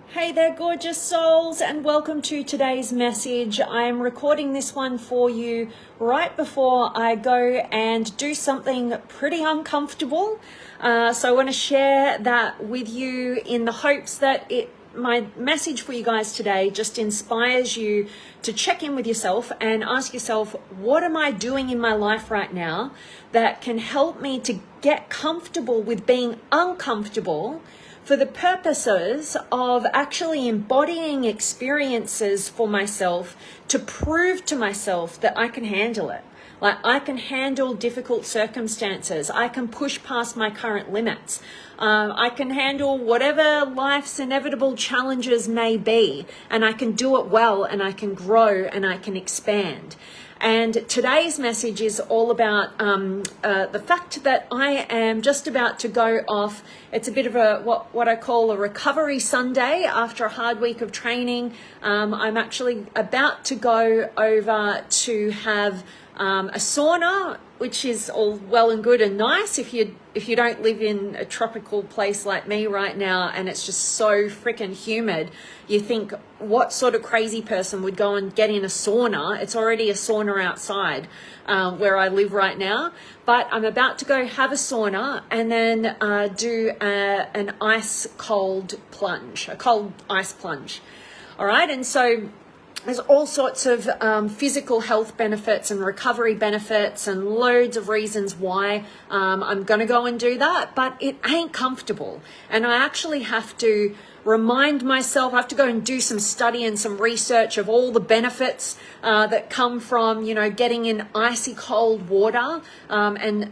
Hey there, gorgeous souls, and welcome to today's message. I'm recording this one for you right before I go and do something pretty uncomfortable. So I want to share that with you in the hopes that my message for you guys today just inspires you to check in with yourself and ask yourself, what am I doing in my life right now that can help me to get comfortable with being uncomfortable for the purposes of actually embodying experiences for myself to prove to myself that I can handle it. Like, I can handle difficult circumstances. I can push past my current limits. I can handle whatever life's inevitable challenges may be, and I can do it well, and I can grow, and I can expand. And today's message is all about the fact that I am just about to go off. It's a bit of a what I call a recovery Sunday after a hard week of training. I'm actually about to go over to have a sauna, which is all well and good and nice if you don't live in a tropical place like me right now and it's just so freaking humid. You think, what sort of crazy person would go and get in a sauna? It's already a sauna outside where I live right now, but I'm about to go have a sauna and then do an ice cold plunge, a cold ice plunge. All right, and so there's all sorts of physical health benefits and recovery benefits and loads of reasons why I'm going to go and do that, but it ain't comfortable. And I actually have to remind myself, I have to go and do some study and some research of all the benefits that come from, getting in icy cold water and,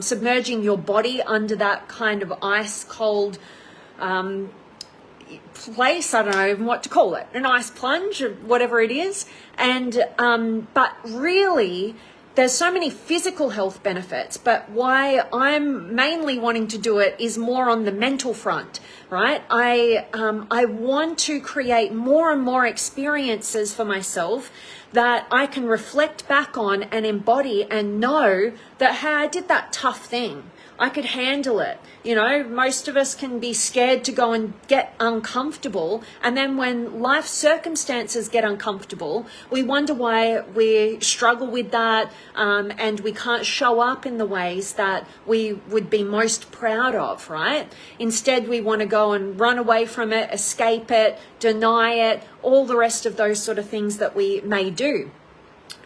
submerging your body under that kind of ice cold place. I don't know even what to call it, an ice plunge or whatever it is. And but really there's so many physical health benefits, but why I'm mainly wanting to do it is more on the mental front, right? I want to create more and more experiences for myself that I can reflect back on and embody and know that, hey, I did that tough thing. I could handle it. Most of us can be scared to go and get uncomfortable. And then when life circumstances get uncomfortable, we wonder why we struggle with that and we can't show up in the ways that we would be most proud of, right? Instead, we want to go and run away from it, escape it, deny it, all the rest of those sort of things that we may do.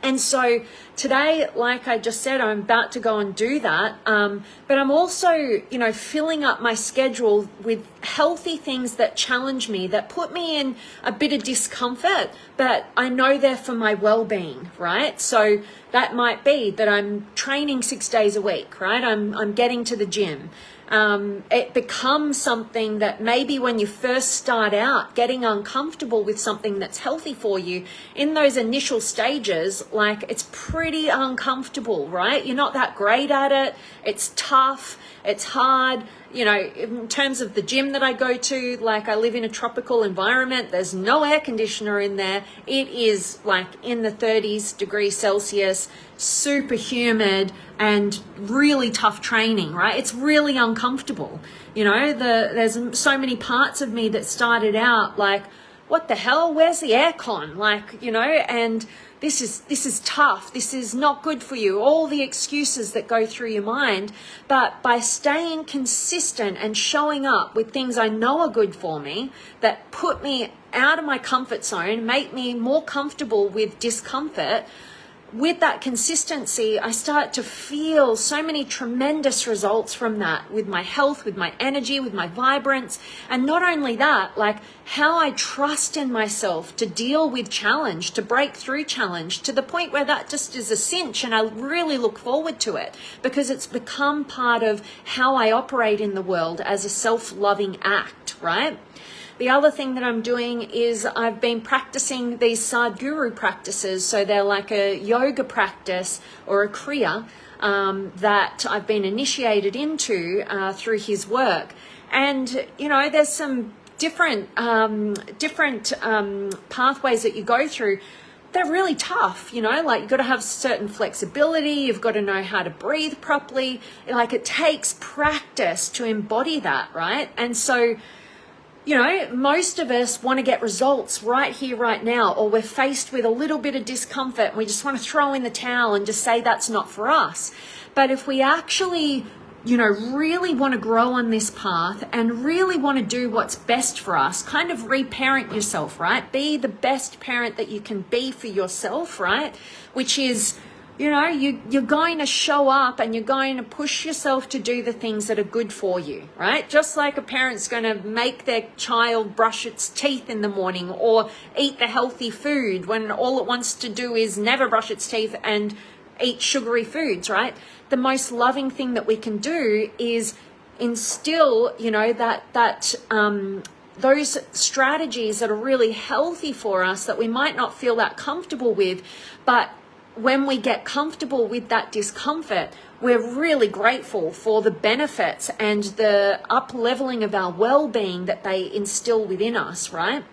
And so today, like I just said, I'm about to go and do that. But I'm also, filling up my schedule with healthy things that challenge me, that put me in a bit of discomfort, but I know they're for my well-being, right? So that might be that I'm training 6 days a week, right? I'm getting to the gym. It becomes something that maybe when you first start out getting uncomfortable with something that's healthy for you, in those initial stages, like, it's pretty uncomfortable, right? You're not that great at it. It's tough. It's hard. In terms of the gym that I go to, like, I live in a tropical environment. There's no air conditioner in there. It is like in the 30s degrees Celsius, super humid and really tough training, right? It's really uncomfortable. There's so many parts of me that started out like, what the hell? Where's the aircon? And this is tough. This is not good for you. All the excuses that go through your mind. But by staying consistent and showing up with things I know are good for me, that put me out of my comfort zone, make me more comfortable with discomfort, with that consistency, I start to feel so many tremendous results from that, with my health, with my energy, with my vibrance. And not only that, like, how I trust in myself to deal with challenge, to break through challenge, to the point where that just is a cinch, and I really look forward to it because it's become part of how I operate in the world as a self-loving act, right? The other thing that I'm doing is I've been practicing these Sadhguru practices. So they're like a yoga practice or a kriya that I've been initiated into through his work. And, there's some different pathways that you go through. They're really tough, like, you've got to have certain flexibility. You've got to know how to breathe properly. Like, it takes practice to embody that, right? And so you know, most of us want to get results right here, right now, or we're faced with a little bit of discomfort and we just want to throw in the towel and just say that's not for us. But if we actually, you know, really want to grow on this path and really want to do what's best for us, kind of reparent yourself, right? Be the best parent that you can be for yourself, right? Which is, you know, you're going to show up and you're going to push yourself to do the things that are good for you, right? Just like a parent's going to make their child brush its teeth in the morning or eat the healthy food when all it wants to do is never brush its teeth and eat sugary foods, right? The most loving thing that we can do is instill, you know, those strategies that are really healthy for us that we might not feel that comfortable with, but when we get comfortable with that discomfort, we're really grateful for the benefits and the up-leveling of our well-being that they instill within us, right?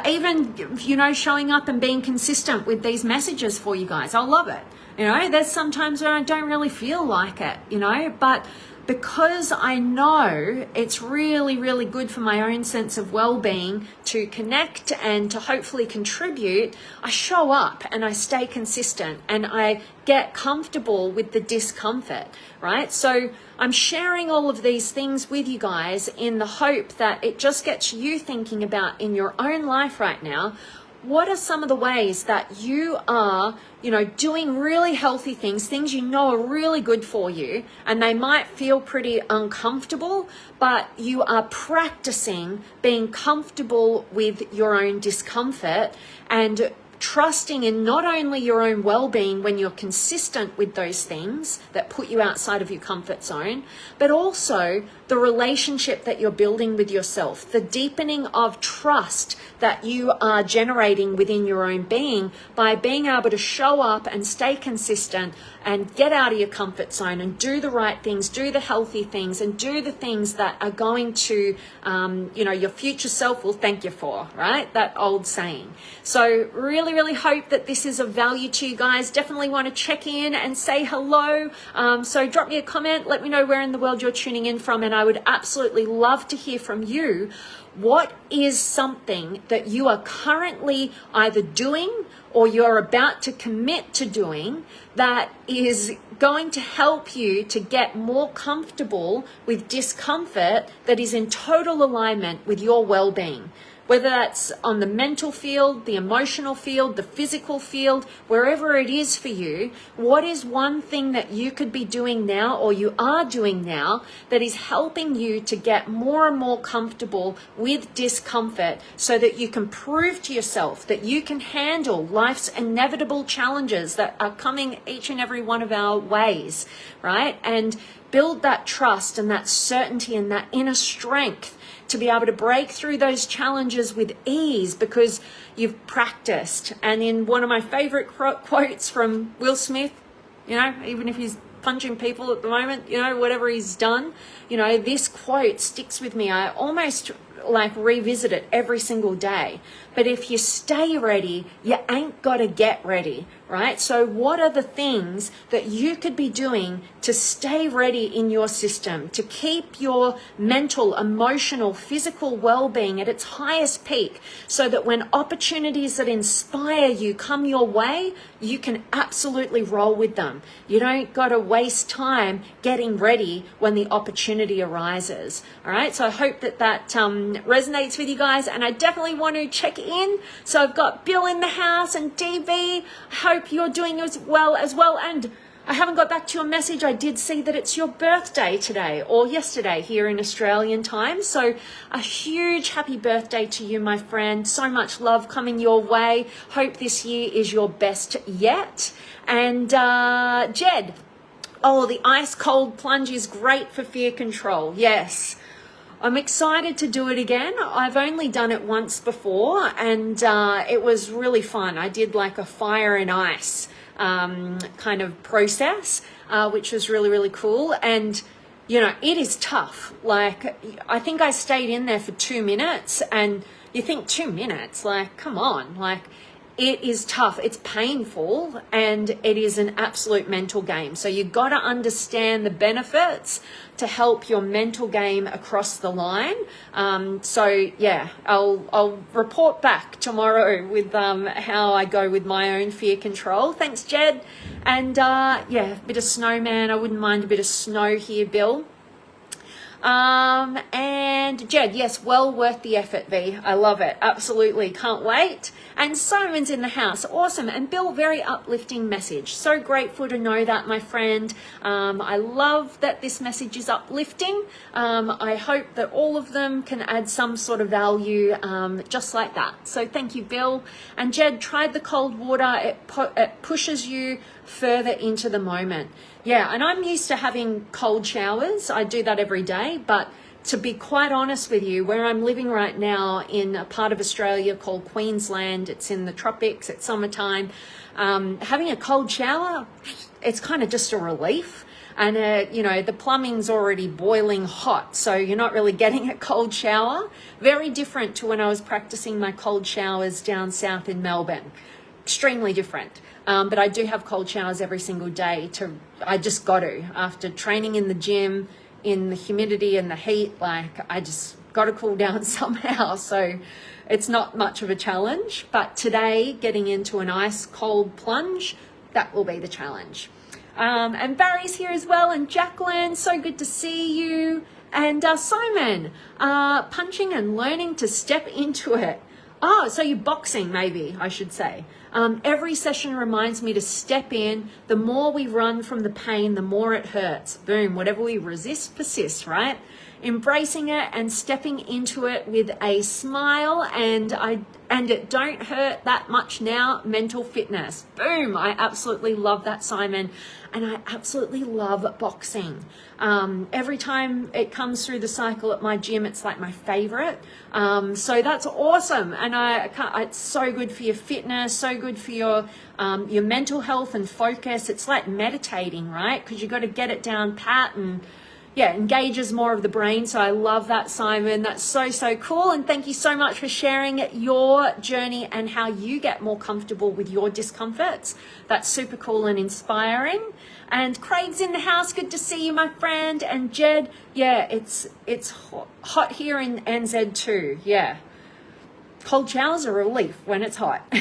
Even, you know, showing up and being consistent with these messages for you guys. I love it. You know, there's sometimes when I don't really feel like it, you know, but because I know it's really, really good for my own sense of well-being to connect and to hopefully contribute, I show up and I stay consistent and I get comfortable with the discomfort, right? So I'm sharing all of these things with you guys in the hope that it just gets you thinking about in your own life right now, what are some of the ways that you are, you know, doing really healthy things, things you know are really good for you, and they might feel pretty uncomfortable, but you are practicing being comfortable with your own discomfort and trusting in not only your own well-being when you're consistent with those things that put you outside of your comfort zone, but also the relationship that you're building with yourself, the deepening of trust that you are generating within your own being by being able to show up and stay consistent and get out of your comfort zone and do the right things, do the healthy things, and do the things that are going to, you know, your future self will thank you for, right? That old saying. So really, really hope that this is of value to you guys. Definitely want to check in and say hello. So drop me a comment. Let me know where in the world you're tuning in from, and I would absolutely love to hear from you. What is something that you are currently either doing or you're about to commit to doing that is going to help you to get more comfortable with discomfort that is in total alignment with your well-being? Whether that's on the mental field, the emotional field, the physical field, wherever it is for you, what is one thing that you could be doing now or you are doing now that is helping you to get more and more comfortable with discomfort so that you can prove to yourself that you can handle life's inevitable challenges that are coming each and every one of our ways, right? And build that trust and that certainty and that inner strength to be able to break through those challenges with ease because you've practiced. And in one of my favorite quotes from Will Smith, you know, even if he's punching people at the moment, you know, whatever he's done, you know, this quote sticks with me. I almost like revisit it every single day. But if you stay ready, you ain't got to get ready, right? So what are the things that you could be doing to stay ready in your system, to keep your mental, emotional, physical well-being at its highest peak so that when opportunities that inspire you come your way, you can absolutely roll with them. You don't got to waste time getting ready when the opportunity arises. All right. So I hope that resonates with you guys, and I definitely want to check in. So I've got Bill in the house and DB. I hope you're doing as well. And I haven't got back to your message. I did see that it's your birthday today or yesterday here in Australian time. So a huge happy birthday to you, my friend. So much love coming your way. Hope this year is your best yet. And Jed, oh, the ice cold plunge is great for fear control. Yes. I'm excited to do it again. I've only done it once before and it was really fun. I did like a fire and ice kind of process, which was really, really cool. And, you know, it is tough. Like, I think I stayed in there for 2 minutes and you think 2 minutes, like, come on, like, it is tough, it's painful, and it is an absolute mental game. So you've got to understand the benefits to help your mental game across the line. So yeah, I'll report back tomorrow with how I go with my own fear control. Thanks, Jed. And yeah, a bit of snowman. I wouldn't mind a bit of snow here, Bill. And Jed, yes, well worth the effort, V. I love it. Absolutely. Can't wait. And Simon's in the house. Awesome. And Bill, very uplifting message. So grateful to know that, my friend. I love that this message is uplifting. I hope that all of them can add some sort of value, just like that. So thank you, Bill. And Jed, tried the cold water. It pushes you further into the moment. Yeah, and I'm used to having cold showers. I do that every day, but to be quite honest with you, where I'm living right now in a part of Australia called Queensland, it's in the tropics, it's summertime, having a cold shower, it's kind of just a relief. And, you know, the plumbing's already boiling hot, so you're not really getting a cold shower. Very different to when I was practicing my cold showers down south in Melbourne. Extremely different. But I do have cold showers every single day. I just got to. After training in the gym, in the humidity and the heat, like I just got to cool down somehow. So it's not much of a challenge. But today, getting into an ice cold plunge, that will be the challenge. And Barry's here as well, and Jacqueline, so good to see you. And Simon, punching and learning to step into it. Oh, so you're boxing, maybe, I should say. Every session reminds me to step in. The more we run from the pain, the more it hurts. Boom, whatever we resist persists, right? Embracing it and stepping into it with a smile, and it don't hurt that much now. Mental fitness. Boom, I absolutely love that, Simon. And I absolutely love boxing. Every time it comes through the cycle at my gym, it's like my favorite. So that's awesome. And it's so good for your fitness, so good for your mental health and focus. It's like meditating, right? Because you got to get it down pat, and yeah, engages more of the brain. So I love that, Simon. That's so, so cool. And thank you so much for sharing your journey and how you get more comfortable with your discomforts. That's super cool and inspiring. And Craig's in the house. Good to see you, my friend. And Jed, yeah, it's hot here in NZ too. Yeah. Cold showers are a relief when it's hot.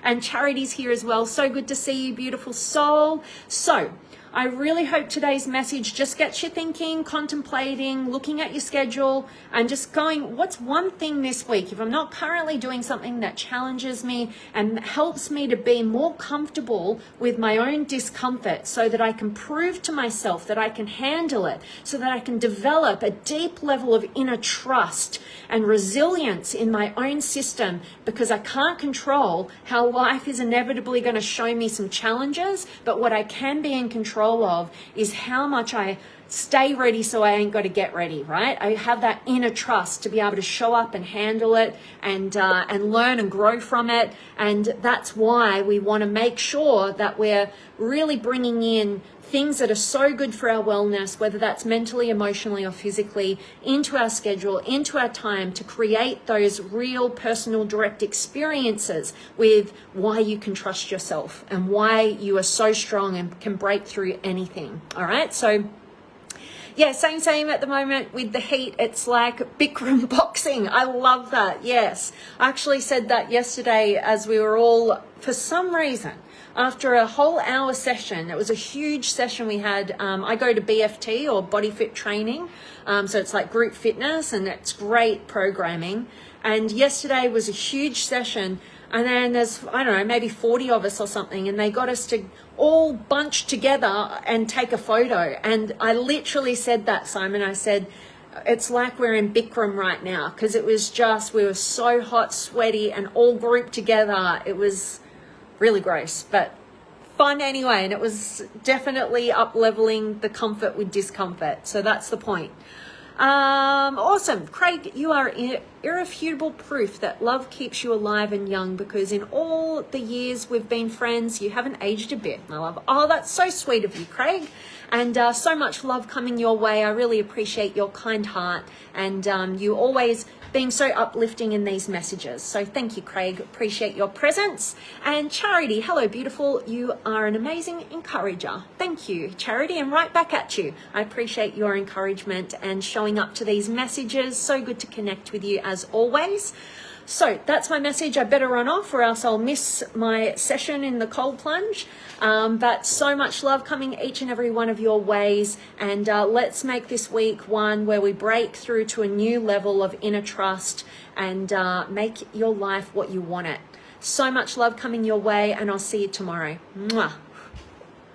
And Charity's here as well. So good to see you, beautiful soul. So I really hope today's message just gets you thinking, contemplating, looking at your schedule, and just going, what's one thing this week? If I'm not currently doing something that challenges me and helps me to be more comfortable with my own discomfort, so that I can prove to myself that I can handle it, so that I can develop a deep level of inner trust and resilience in my own system, because I can't control how life is inevitably going to show me some challenges, but what I can be in control of is how much I stay ready, so I ain't got to get ready, right? I have that inner trust to be able to show up and handle it, and learn and grow from it. And that's why we want to make sure that we're really bringing in things that are so good for our wellness, whether that's mentally, emotionally, or physically, into our schedule, into our time, to create those real personal direct experiences with why you can trust yourself and why you are so strong and can break through anything. All right. So yeah, same at the moment with the heat. It's like Bikram boxing. I love that. Yes. I actually said that yesterday as we were all, for some reason, after a whole hour session, it was a huge session we had. I go to BFT, or Body Fit Training. So it's like group fitness, and it's great programming. And yesterday was a huge session. And then there's, I don't know, maybe 40 of us or something. And they got us to all bunch together and take a photo. And I literally said that, Simon. I said, it's like we're in Bikram right now, because it was just, we were so hot, sweaty, and all grouped together. It was really gross, but fun anyway. And it was definitely up leveling the comfort with discomfort. So that's the point. Awesome. Craig, you are irrefutable proof that love keeps you alive and young, because in all the years we've been friends, you haven't aged a bit, my love. Oh, that's so sweet of you, Craig. And so much love coming your way. I really appreciate your kind heart and you always being so uplifting in these messages. So thank you, Craig. Appreciate your presence. And Charity, hello, beautiful. You are an amazing encourager. Thank you, Charity, and right back at you. I appreciate your encouragement and showing up to these messages. So good to connect with you as always. So that's my message. I better run off or else I'll miss my session in the cold plunge. But so much love coming each and every one of your ways. And let's make this week one where we break through to a new level of inner trust and make your life what you want it. So much love coming your way, and I'll see you tomorrow. Mwah.